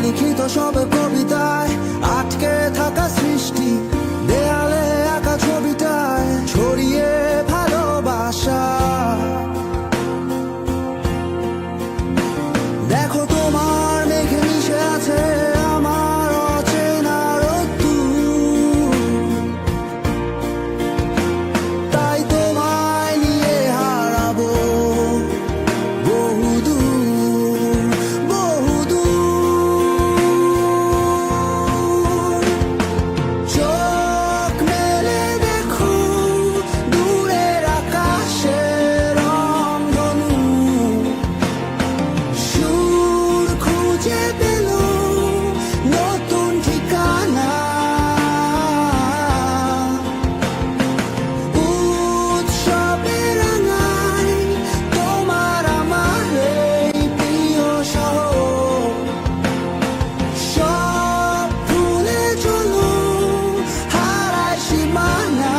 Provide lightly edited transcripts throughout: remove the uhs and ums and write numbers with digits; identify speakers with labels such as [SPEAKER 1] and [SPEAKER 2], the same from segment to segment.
[SPEAKER 1] অলিখিত সব কবিতায় আটকে থাকা সৃষ্টি, দেয়ালে আঁকা ছবিটায় ছড়িয়ে ভালোবাসা। দেখো তোমার মেঘে মিশে আছে আমার অচেনা রোদ্দুর, তাই তোমায় নিয়ে হারাবো বহুদূর বহুদূর। চোখ মেলে দেখো দূরের আকাশের রংধনু, সুর খুঁজে পেল নতুন ঠিকানা। উৎসবে রাঙায় তোমার আমার এই প্রিয় শহর, সব ভুলে চলো হারায় সীমানা।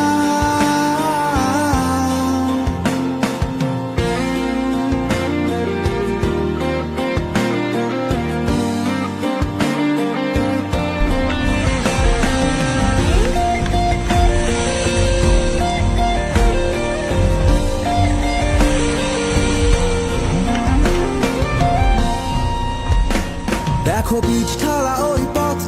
[SPEAKER 1] দেখো বীজ ঢালা ওই পথ